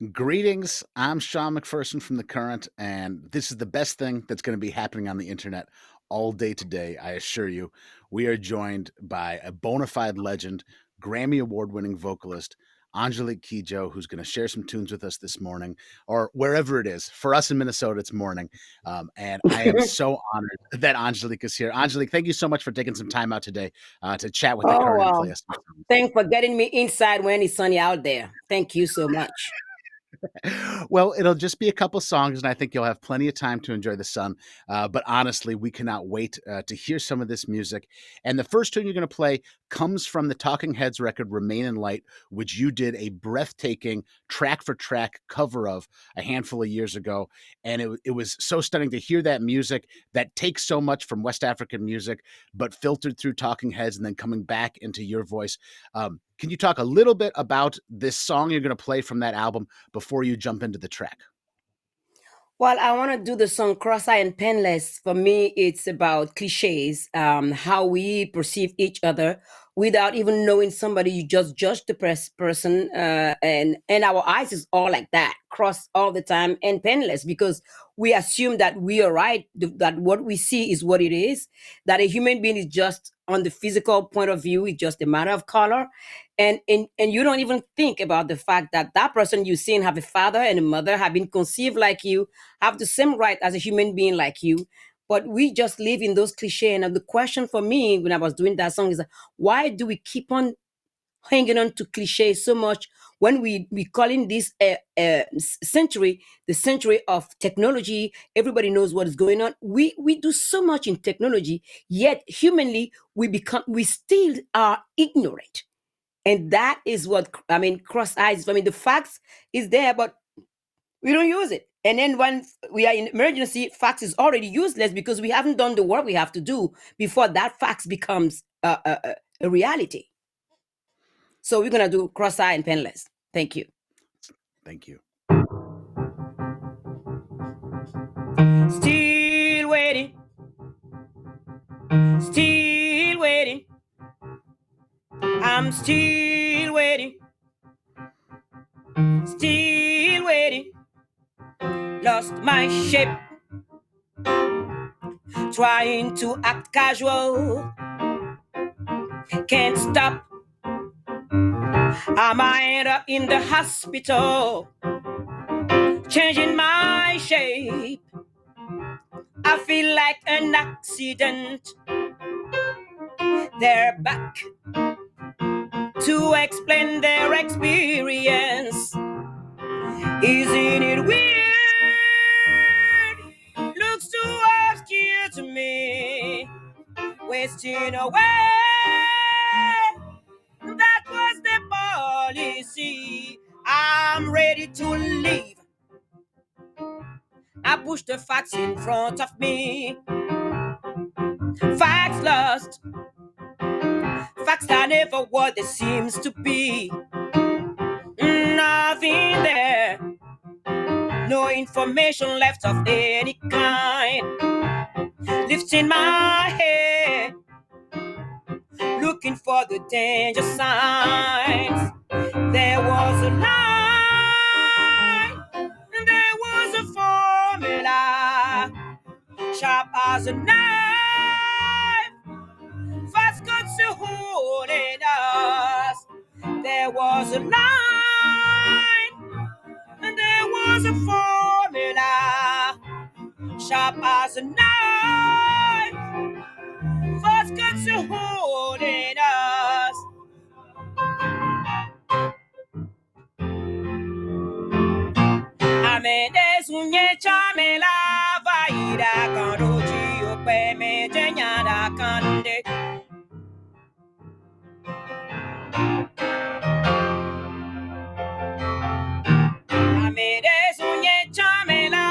Greetings. I'm Sean McPherson from The Current, and this is the best thing that's going to be happening on the internet all day today, I assure you. We are joined by a bona fide legend, Grammy Award winning vocalist, Angelique Kidjo, who's going to share some tunes with us this morning, or wherever it is. For us in Minnesota, it's morning. And I am so honored that Angelique is here. Angelique, thank you so much for taking some time out today to chat with The Oh, Current and wow. play us some songs. Thanks for getting me inside when it's sunny out there. Thank you so much. Well, it'll just be a couple songs, and I think you'll have plenty of time to enjoy the sun. But honestly, we cannot wait to hear some of this music. And the first tune you're going to play comes from the Talking Heads record "Remain in Light," which you did a breathtaking track for track cover of a handful of years ago. And it was so stunning to hear that music that takes so much from West African music, but filtered through Talking Heads and then coming back into your voice. Can you talk a little bit about this song you're going to play from that album before you jump into the track? Well, I want to do the song Crosseyed and Painless. For me, it's about cliches, how we perceive each other without even knowing somebody. You just judge the person, and our eyes is all like that, cross all the time, and painless because we assume that we are right, that what we see is what it is, that a human being is just on the physical point of view, it's just a matter of color, and you don't even think about the fact that that person you seen have a father and a mother, have been conceived like you, have the same right as a human being like you. But we just live in those cliches. And the question for me when I was doing that song is, why do we keep on hanging on to cliches so much when we calling this century the century of technology? Everybody knows what is going on. We do so much in technology, yet humanly we still are ignorant. And that is what I mean. Cross eyes. I mean, the facts is there, but we don't use it. And then when we are in emergency, facts is already useless because we haven't done the work we have to do before that facts becomes a reality. So we're gonna do cross-eye and penless. Thank you. Thank you. Still waiting, still waiting. I'm still waiting, still waiting. Lost my shape, trying to act casual. Can't stop. I might end up in the hospital, changing my shape. I feel like an accident. They're back to explain their experience. Isn't it weird? Looks too obscure to me. Wasting away. That was the policy. I'm ready to leave. I push the facts in front of me. Facts lost. Facts are never what it seems to be. Nothing there. No information left of any kind. Lifting my head, looking for the danger signs. There was a line, there was a formula, sharp as a knife, fast cuts to holding us. There was a line, and there was a formula, sharp as a knife, fast cuts to holding us. Amede sunye chamela vaida kandoji ope me jenyada kande. Amede sunye chamela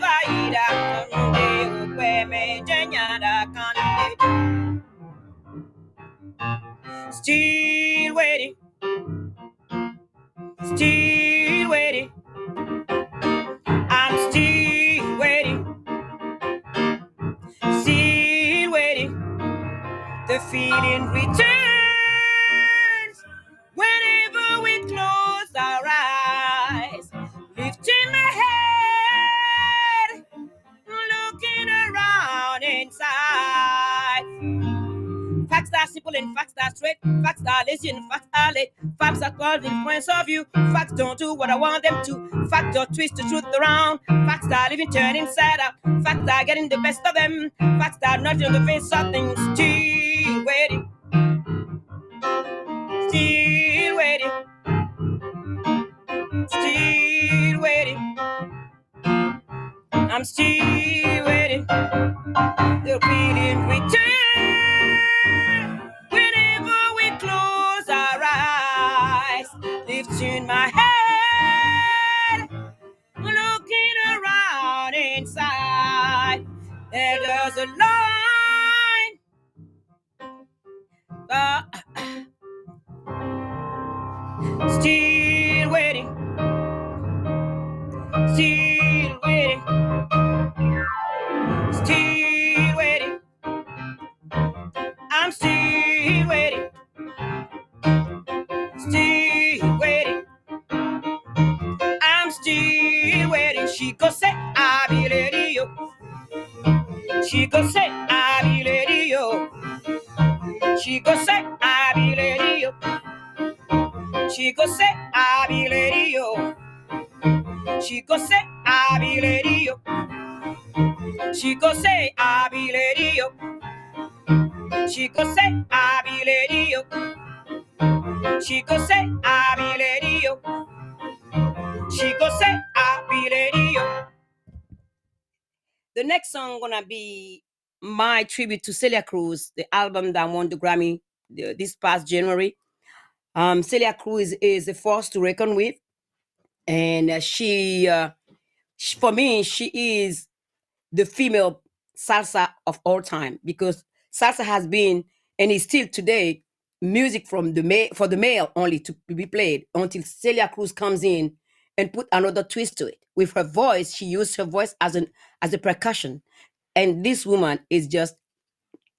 vaida kande ope me jenyada kande. Still waiting, still waiting. I'm still waiting, still waiting. The feeling returns whenever we close our eyes. straight, facts are lazy, and facts are late. Facts are causing points of view. Facts don't do what I want them to. Facts don't twist the truth around. Facts are living turned inside out. Facts are getting the best of them. Facts are not in the face of things. Still waiting. Still waiting. Still waiting. I'm still waiting. The feeling return whenever we close our eyes. Lifting my head, looking around inside. And there's a line. Still waiting. Still waiting. Still waiting. I'm still waiting. Still waiting. I'm still waiting. She go say, I be ready, yo. She go say, I be ready, yo. She go say, I be ready, yo. She go say, I be ready, yo. She go say, I be ready, yo. She go say, I be ready, yo. She go say, I be ready, yo. She go say, I be ready, yo. She go say, I be ready, yo. The next song gonna be my tribute to Celia Cruz, the album that won the Grammy this past January. Celia Cruz is a force to reckon with, and for me, she is the female salsa of all time, because salsa has been and is still today music from for the male only to be played until Celia Cruz comes in and put another twist to it. With her voice, she used her voice as a percussion, and this woman is just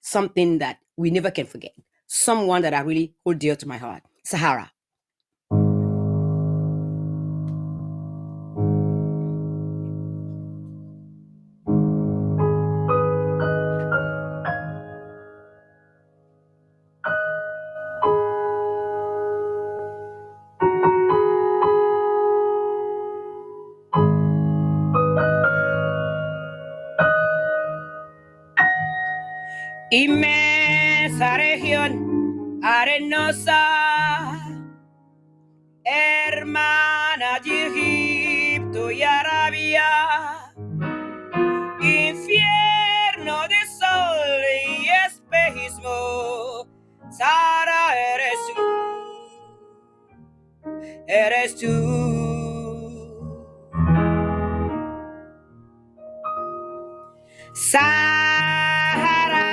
something that we never can forget. Someone that I really hold dear to my heart, Sahara. Inmensa región arenosa, hermana de Egipto y Arabia, infierno de sol y espejismo, Sahara eres tú. Sahara,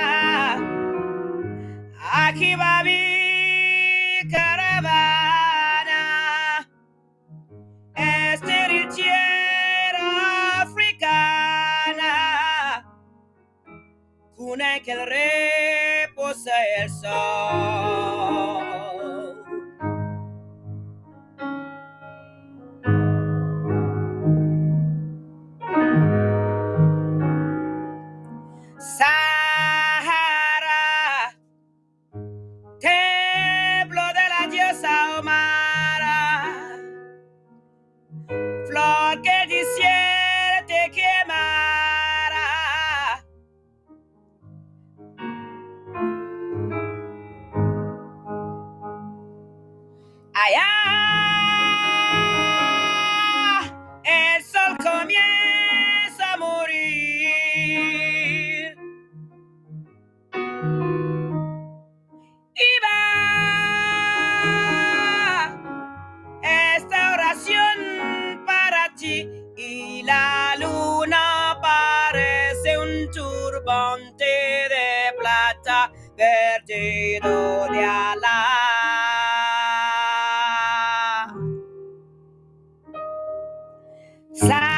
aquí va mi caravana, estéril tierra africana, cuna en que reposa el sol. Sahara, templo de la diosa Omara, flor que el desierto te quemará. Allá el sol comienza a morir y va esta oración para ti, y la luna parece un turbante de plata vertido de Alá. Sahara,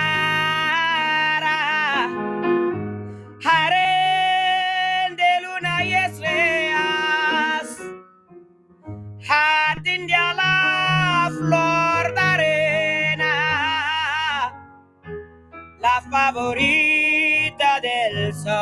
harén de luna y estrellas, jardín de Alá, flor de arena, la favorita del sol.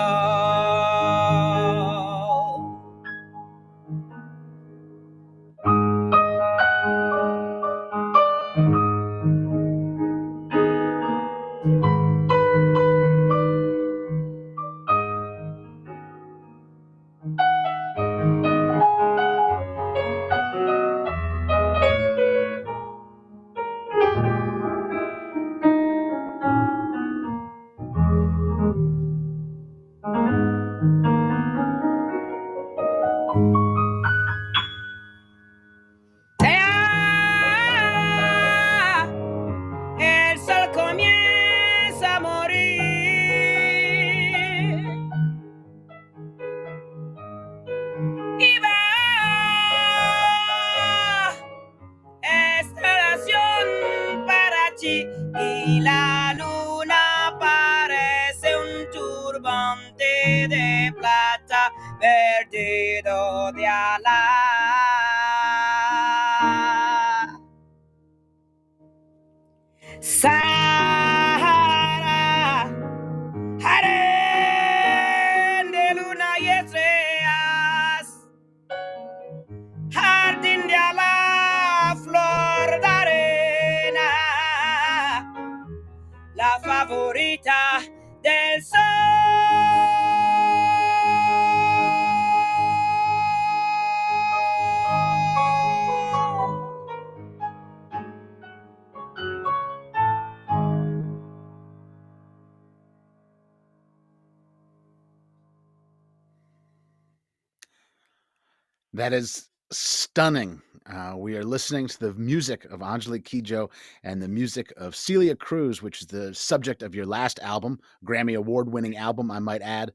noche y la luna parece un turbante de plata perdido de ala. Sahara, jardín de luna y estrellas, jardín de la flor de arena, la favorita del sol. That is stunning. We are listening to the music of Angelique Kidjo and the music of Celia Cruz, which is the subject of your last album, Grammy Award winning album, I might add.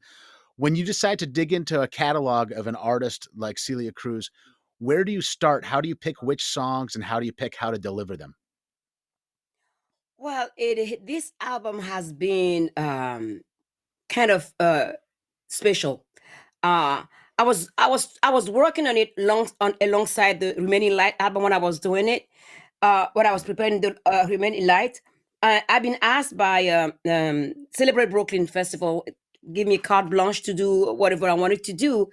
When you decide to dig into a catalog of an artist like Celia Cruz, where do you start? How do you pick which songs and how do you pick how to deliver them? Well, this album has been kind of special. Uh, I was working on it alongside the Remaining Light album when I was doing it. When I was preparing the Remaining Light, I've been asked by Celebrate Brooklyn Festival, give me carte blanche to do whatever I wanted to do.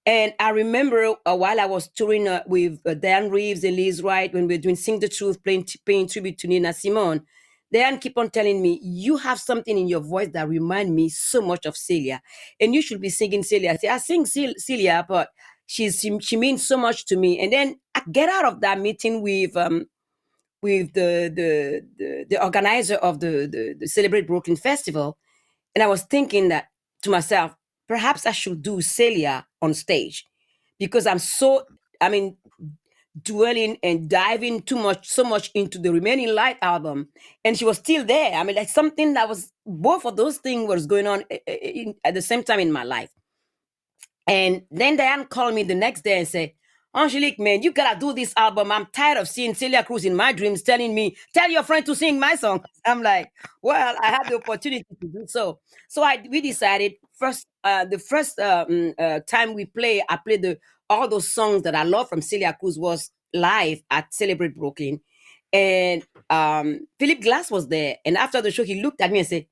And I remember while I was touring with Dan Reeves and Liz Wright when we were doing Sing the Truth, paying tribute to Nina Simone, Dan keep on telling me, you have something in your voice that remind me so much of Celia, and you should be singing Celia. I say, I sing Celia, but she means so much to me. And then I get out of that meeting with the organizer of the Celebrate Brooklyn Festival, and I was thinking that to myself, perhaps I should do Celia on stage because I mean, dwelling and diving so much into the Remaining Light album, and she was still there. I mean, like something that was both of those things was going on at the same time in my life. And then Diane called me the next day and said, Angelique, man, you gotta do this album. I'm tired of seeing Celia Cruz in my dreams telling me, tell your friend to sing my song. I'm like, well, I had the opportunity to do so. So we decided the first time I played all those songs that I love from Celia Cruz was live at Celebrate Brooklyn. And Philip Glass was there. And after the show, he looked at me and said,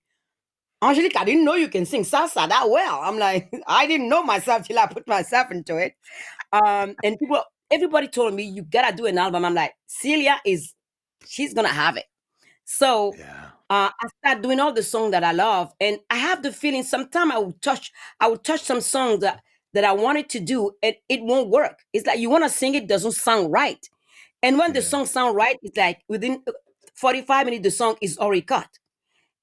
Angelique, I didn't know you can sing salsa that well. I'm like, I didn't know myself till I put myself into it. And everybody told me, you gotta do an album. I'm like, she's gonna have it. So Yeah. I start doing all the songs that I love, and I have the feeling sometime I would touch some songs that I wanted to do, and it won't work. It's like you want to sing it, doesn't sound right, and when the Yeah. song sound right, it's like within 45 minutes the song is already cut.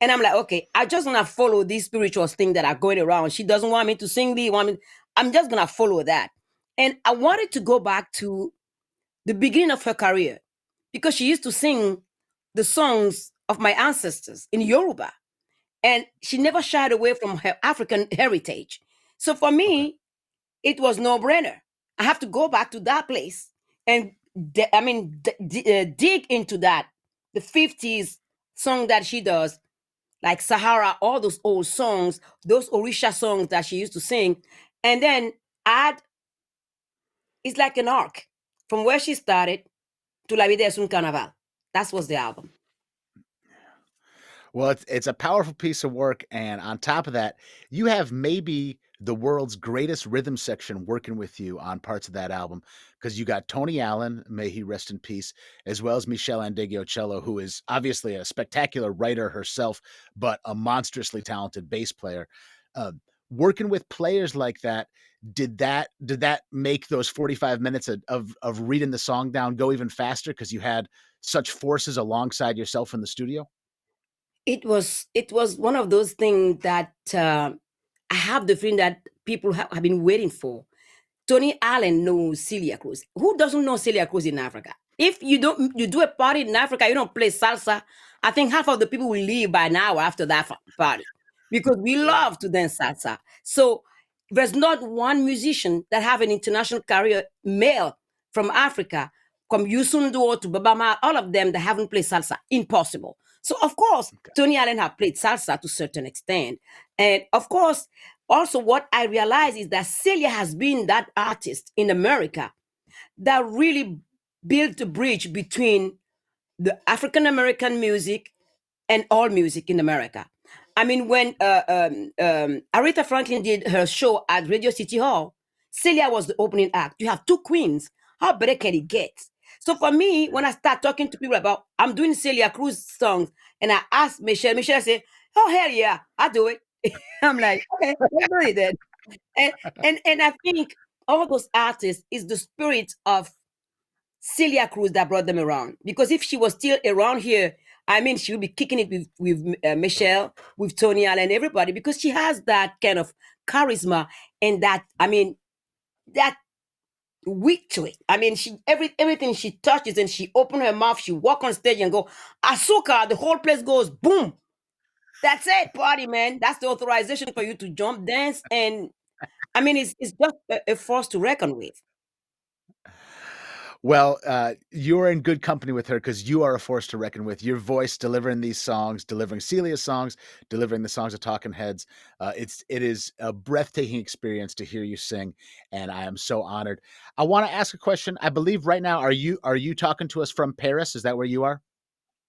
And I'm like, okay, I just gonna follow these spiritual things that are going around. She doesn't want me to sing I'm just gonna follow that. And I wanted to go back to the beginning of her career because she used to sing the songs of my ancestors in Yoruba. And she never shied away from her African heritage. So for Okay. me, it was no brainer. I have to go back to that place and dig into that, the 50s song that she does, like Sahara, all those old songs, those Orisha songs that she used to sing, and then add, it's like an arc from where she started to La Vida es un Carnaval. That was the album. Well, it's a powerful piece of work, and on top of that, you have maybe the world's greatest rhythm section working with you on parts of that album because you got Tony Allen, may he rest in peace, as well as Michelle Andeggio-Cello, who is obviously a spectacular writer herself, but a monstrously talented bass player. Uh, Working with players like that, did that make those 45 minutes of reading the song down go even faster because you had such forces alongside yourself in the studio? It was one of those things that I have the feeling that people have been waiting for. Tony Allen knows Celia Cruz. Who doesn't know Celia Cruz in Africa? If you do a party in Africa, you don't play salsa. I think half of the people will leave by an hour after that party because we Yeah. love to dance salsa. So there's not one musician that have an international career, male from Africa, from Yusunduo to Babama, all of them that haven't played salsa. Impossible. So of course, Okay. Tony Allen have played salsa to a certain extent. And of course, also what I realize is that Celia has been that artist in America that really built a bridge between the African American music and all music in America. I mean, when Aretha Franklin did her show at Radio City Hall, Celia was the opening act. You have two queens. How better can it get? So for me, when Yeah. I start talking to people about I'm doing Celia Cruz songs, and I ask Michelle say, "Oh hell yeah, I do it." I'm like, okay, let's do it then. And and I think all those artists is the spirit of Celia Cruz that brought them around. Because if she was still around here, I mean, she would be kicking it with Michelle, with Tony Allen, everybody, because she has that kind of charisma and that, I mean, that wit to it. I mean, everything she touches and she open her mouth, she walk on stage and go, Asuka, the whole place goes boom. That's it, party, man. That's the authorization for you to jump, dance, and I mean, it's just a force to reckon with. Well, you're in good company with her because you are a force to reckon with. Your voice delivering these songs, delivering Celia's songs, delivering the songs of Talking Heads. It is a breathtaking experience to hear you sing, and I am so honored. I want to ask a question. I believe right now, are you talking to us from Paris? Is that where you are?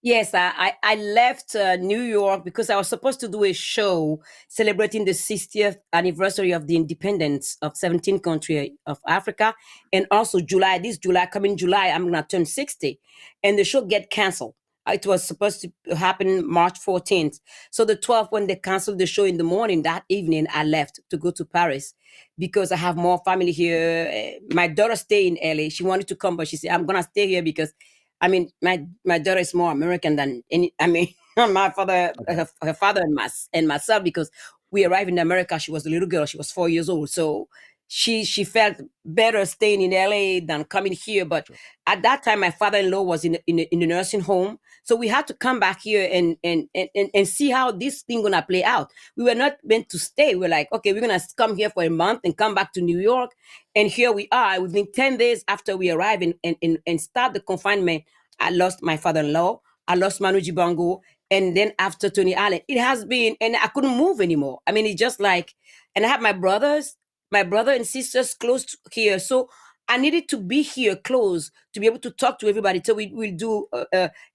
Yes, I left New York because I was supposed to do a show celebrating the 60th anniversary of the independence of 17 countries of Africa. And also July, this July, coming July, I'm going to turn 60. And the show get canceled. It was supposed to happen March 14th. So the 12th, when they canceled the show in the morning, that evening, I left to go to Paris because I have more family here. My daughter stay in LA. She wanted to come, but she said, I'm going to stay here because I mean, my daughter is more American than any. I mean, my father, Okay. her father, and myself, because we arrived in America. She was a little girl. She was 4 years old, so she felt better staying in LA than coming here. But Sure. at that time, my father-in-law was in the nursing home, so we had to come back here and see how this thing gonna play out. We were not meant to stay. We're like, okay, we're gonna come here for a month and come back to New York, and here we are. Within 10 days after we arrived and start the confinement, I lost my father-in-law. I lost Manu Jibango. And then after Tony Allen, it has been, and I couldn't move anymore. I mean, it's just like, and I have my brother and sisters close here. So I needed to be here close to be able to talk to everybody. So we will do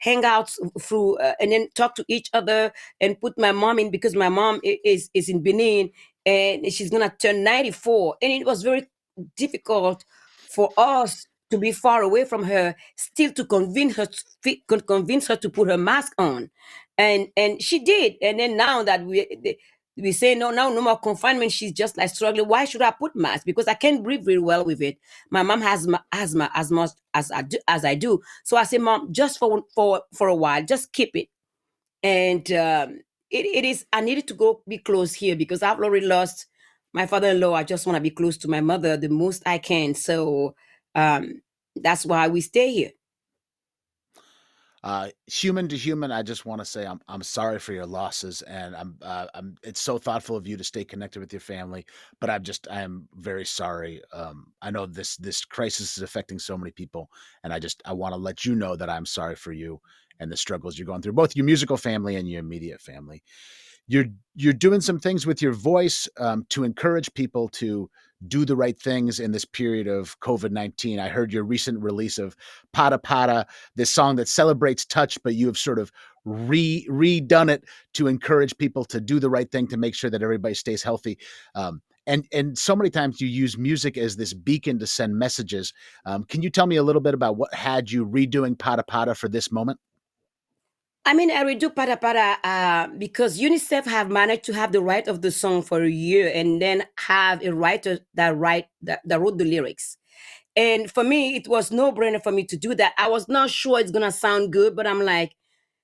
hangouts through and then talk to each other and put my mom in because my mom is in Benin and she's gonna turn 94. And it was very difficult for us to be far away from her, still to convince her to put her mask on, and she did. And then now that we say no, now no more confinement, she's just like struggling. Why should I put mask? Because I can't breathe very well with it. My mom has asthma as much as I do. So I say, Mom, just for a while, just keep it. And it is. I needed to go be close here because I've already lost my father-in-law. I just want to be close to my mother the most I can. So um, that's why we stay here. Human to human, I just want to say I'm sorry for your losses, and I'm. It's so thoughtful of you to stay connected with your family, but I am very sorry. I know this crisis is affecting so many people, and I want to let you know that I'm sorry for you and the struggles you're going through, both your musical family and your immediate family. you're you're doing some things with your voice to encourage people to do the right things in this period of COVID-19. I heard your recent release of Pata Pata, this song that celebrates touch, but you have sort of redone it to encourage people to do the right thing to make sure that everybody stays healthy. And so many times you use music as this beacon to send messages. Can you tell me a little bit about what had you redoing Pata Pata for this moment? I mean, I redo Pata Pata because UNICEF have managed to have the right of the song for a year and then have a writer that wrote the lyrics. And for me, it was no brainer for me to do that. I was not sure it's gonna sound good, but I'm like,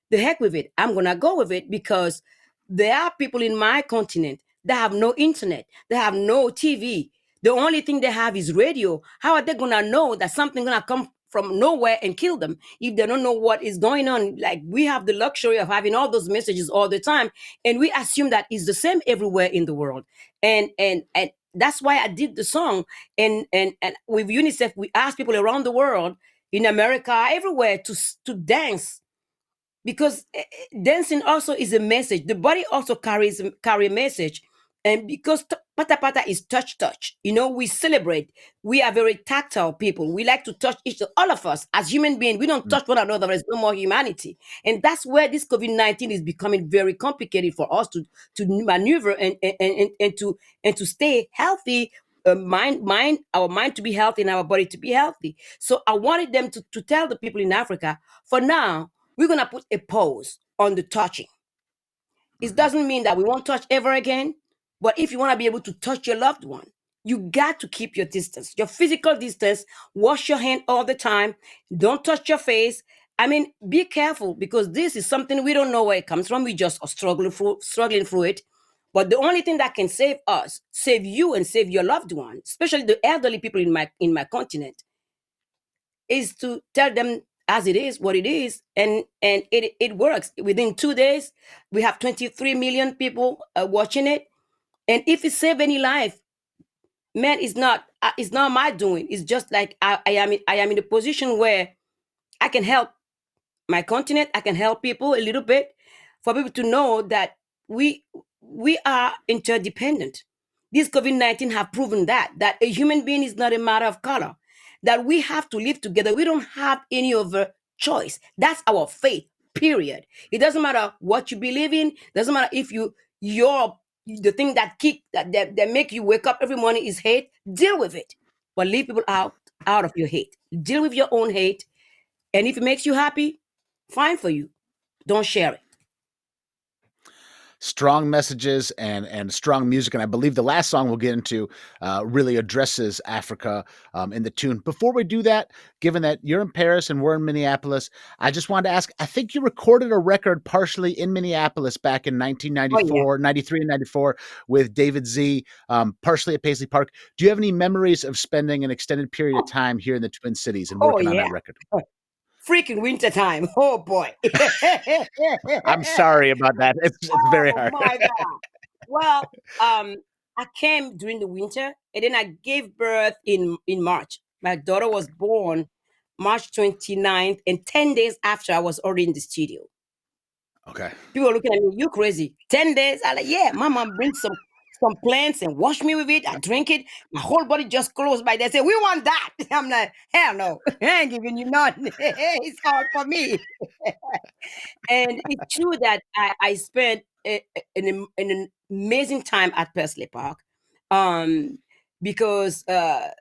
the heck with it. I'm gonna go with it because there are people in my continent that have no internet, they have no TV. The only thing they have is radio. How are they gonna know that something gonna come from nowhere and kill them if they don't know what is going on? Like we have the luxury of having all those messages all the time, and we assume that it's the same everywhere in the world. And that's why I did the song. And with UNICEF, we ask people around the world, in America, everywhere, to dance because dancing also is a message. The body also carry a message, and because pata pata is touch. We celebrate. We are very tactile people. We like to touch each other. All of us as human beings, we don't touch one another. There's no more humanity, and that's where this COVID-19 is becoming very complicated for us to maneuver and to stay healthy. Our mind to be healthy and our body to be healthy. So I wanted them to tell the people in Africa, for now, we're going to put a pause on the touching. It Mhm. doesn't mean that we won't touch ever again, but if you want to be able to touch your loved one, you got to keep your distance, your physical distance. Wash your hand all the time. Don't touch your face. I mean, be careful, because this is something we don't know where it comes from. We just are struggling through it. But the only thing that can save us, save you, and save your loved one, especially the elderly people in my continent, is to tell them as it is, what it is, and it works. Within 2 days, we have 23 million people watching it, and if it save any life, man, it's not my doing. It's just like I am in a position where I can help my continent. I can help people a little bit, for people to know that we we are interdependent. This COVID-19 have proven that a human being is not a matter of color, that we have to live together. We don't have any other choice. That's our faith. Period. It doesn't matter what you believe in. Doesn't matter if your the thing that make you wake up every morning is hate. Deal with it, but leave people out of your hate. Deal with your own hate, and if it makes you happy, fine for you. Don't share it. Strong messages and strong music, and I believe the last song we'll get into really addresses Africa in the tune. Before we do that, given that you're in Paris and we're in Minneapolis, I just wanted to ask, I think you recorded a record partially in Minneapolis back in Oh yeah. 1994, 93 and 94 with David Z, partially at Paisley Park. Do you have any memories of spending an extended period of Oh, time here in the Twin Cities and oh working on that yeah. record? Freaking winter time. Oh boy. I'm sorry about that. It's very Oh hard. my God. Well, I came during the winter, and then I gave birth in March. My daughter was born March 29th, and 10 days after, I was already in the studio. Okay. People were looking at me, you crazy. 10 days? I like, yeah, my mom brings some plants and wash me with it. I drink it. My whole body just closed by. They say, we want that. I'm like, hell no. I ain't giving you nothing. It's all for me. And it's true that I spent an amazing time at Paisley Park, um, because I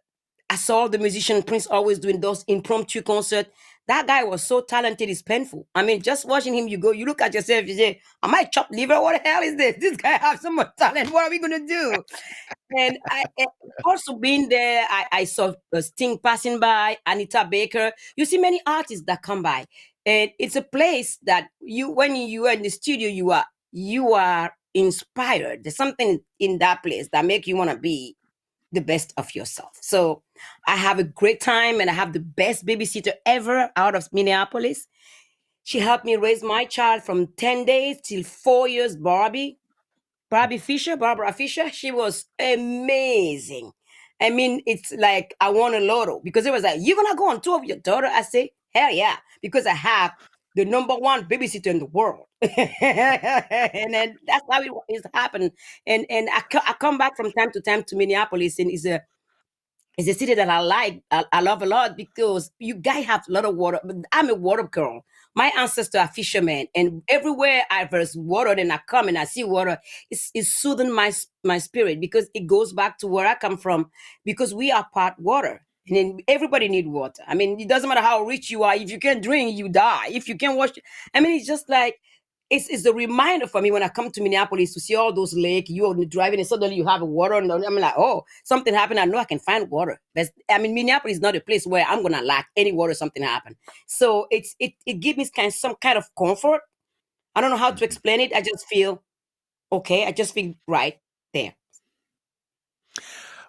saw the musician Prince always doing those impromptu concerts. That guy was so talented, it's painful. I mean, just watching him, you look at yourself, you say, am I chopped liver? What the hell is this? This guy has so much talent. What are we going to do? And also being there, I saw Sting passing by, Anita Baker. You see many artists that come by. And it's a place that when you are in the studio, you are inspired. There's something in that place that make you want to be the best of yourself. So I have a great time, and I have the best babysitter ever out of Minneapolis. She helped me raise my child from 10 days till 4 years, Barbara Fisher. She was amazing. I mean, it's like I won a lotto, because it was like, you're gonna go on tour with your daughter? I say, hell yeah, because I have the number one babysitter in the world. And then that's how it's happened. And I come back from time to time to Minneapolis, and it's a city that I like. I love a lot, because you guys have a lot of water. But I'm a water girl. My ancestors are fishermen, and everywhere there's water, and I come and I see water, it's soothing my spirit, because it goes back to where I come from. Because we are part water, and then everybody need water. I mean, it doesn't matter how rich you are. If you can't drink, you die. If you can't wash, I mean, it's just like it's a reminder for me when I come to Minneapolis to see all those lakes. You're driving and suddenly you have water, and I'm like, oh, something happened. I know I can find water. I mean, Minneapolis is not a place where I'm gonna lack any water. Something happened, so it gives me some kind of comfort. I don't know how to Mhm. explain it. I just feel okay. I just feel right there.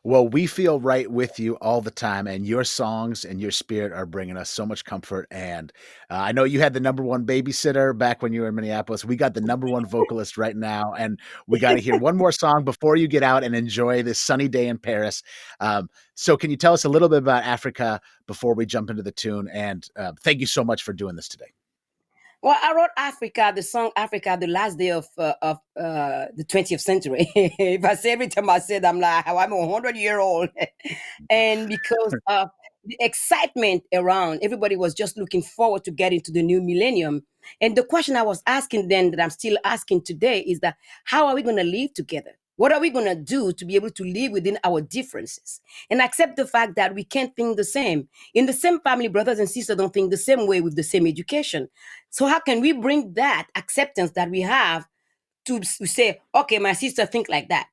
Well, we feel right with you all the time, and your songs and your spirit are bringing us so much comfort. And I know you had the number one babysitter back when you were in Minneapolis. We got the number one vocalist right now, and we got to hear one more song before you get out and enjoy this sunny day in Paris. So, can you tell us a little bit about Africa before we jump into the tune? And thank you so much for doing this today. Well, I wrote Africa, the song Africa, the last day of the 20th century. If I say every time I say that, I'm like, I'm 100-year old. And because of the excitement around, everybody was just looking forward to getting to the new millennium. And the question I was asking then, that I'm still asking today, is that how are we going to live together? What are we going to do to be able to live within our differences and accept the fact that we can't think the same? In the same family, brothers and sisters don't think the same way with the same education. So how can we bring that acceptance that we have to say, okay, my sister think like that,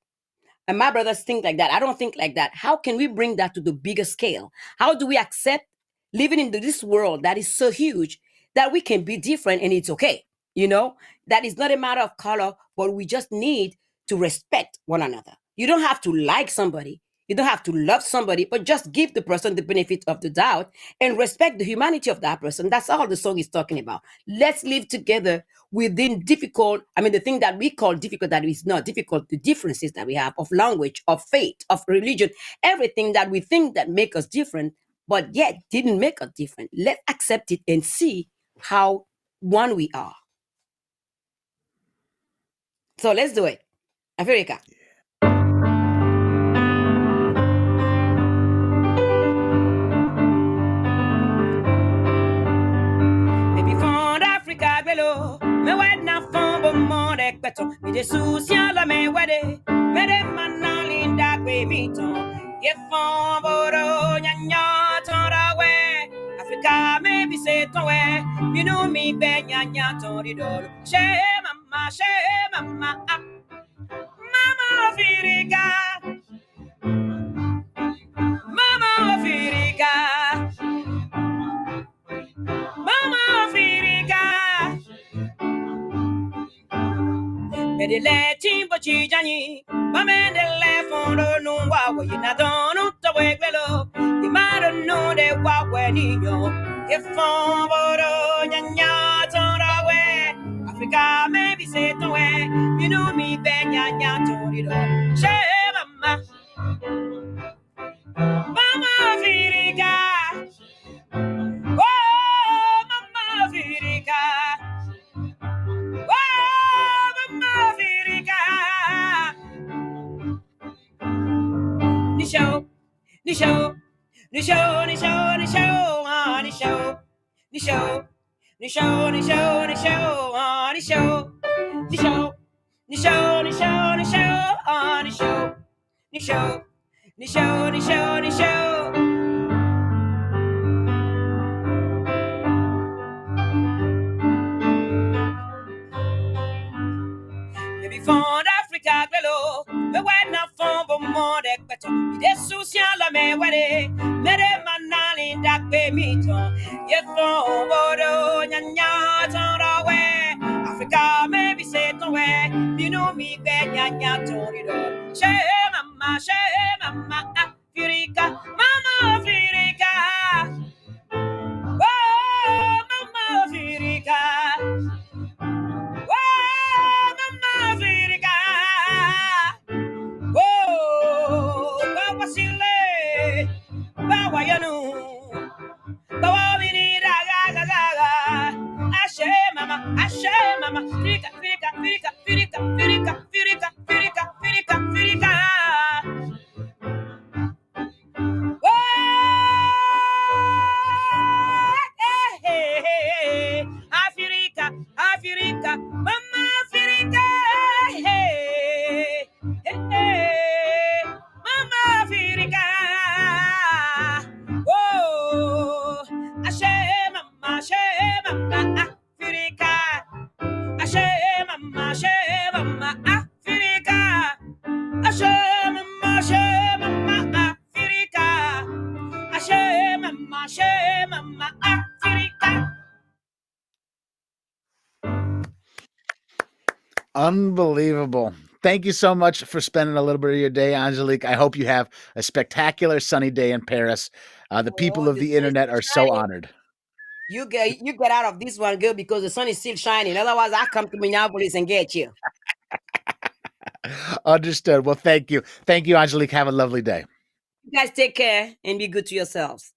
and my brothers think like that, I don't think like that? How can we bring that to the bigger scale? How do we accept living in this world that is so huge that we can be different and it's okay? You know, that is not a matter of color, but we just need to respect one another. You don't have to like somebody, you don't have to love somebody, but just give the person the benefit of the doubt and respect the humanity of that person. That's all the song is talking about. Let's live together within difficult, I mean, the thing that we call difficult, that is not difficult, the differences that we have of language, of faith, of religion, everything that we think that make us different, but yet didn't make us different. Let's accept it and see how one we are. So let's do it. Afrika. Baby fond Africa bello, me wed na fond bon monde beton, mi de souciant la me wede, me de manan linda kwe miton, ye fond boro nya nya ton da we, Africa me bi se ton we, mi nou mi be nya nya ton di dolo, she mama, ah, mama Africa, mama Africa, mama Africa. Medele chimbo chijani, mamendele fondo nungwa wina dono tawegbelo, imaro no de wawe niño, ifamboro nyanya torawe, Africa maybe say towe, you know me benya torido, she mama, mama Africa, oh mama Africa, oh mama Africa. Nisho, Nisho, Nisho, Nisho, Nisho, Nisho, Nisho, Nisho, Nisho, Nisho, Nisho, Nisho, Nisho, Nisho, Nisho, Nisho, Nisho, Nisho, Nisho. Baby fond Africa bello, me wed na fond bon monde beto, ide souciant la me wede, me de manali dak be mito, ye fond bodo nya nya ton da we, Africa maybe say ton we, you know me be nya nya ton do, she mama, Africa, mama Africa, oh mama Africa. Oh, Mama Africa. Oh, Bawa Sile. Bawa Yanu. Bawa Minida Gaga Gaga. Ashe Mama. Africa, Africa, Africa, Africa, Africa, Africa, Africa, Africa, Africa. Africa, Africa, Mama Africa, hey, hey, Mama Africa, oh, Ashe Mama Africa, Ashe Mama Africa, Ashe Mama Africa. Mama Africa. Unbelievable. Thank you so much for spending a little bit of your day, Angelique. I hope you have a spectacular sunny day in Paris. The people Oh, of the the sun is internet still are so shining. honored. You get out of this one, girl, because the sun is still shining. Otherwise, I come to Minneapolis and get you. Understood. Well, thank you. Thank you, Angelique. Have a lovely day. You guys take care and be good to yourselves.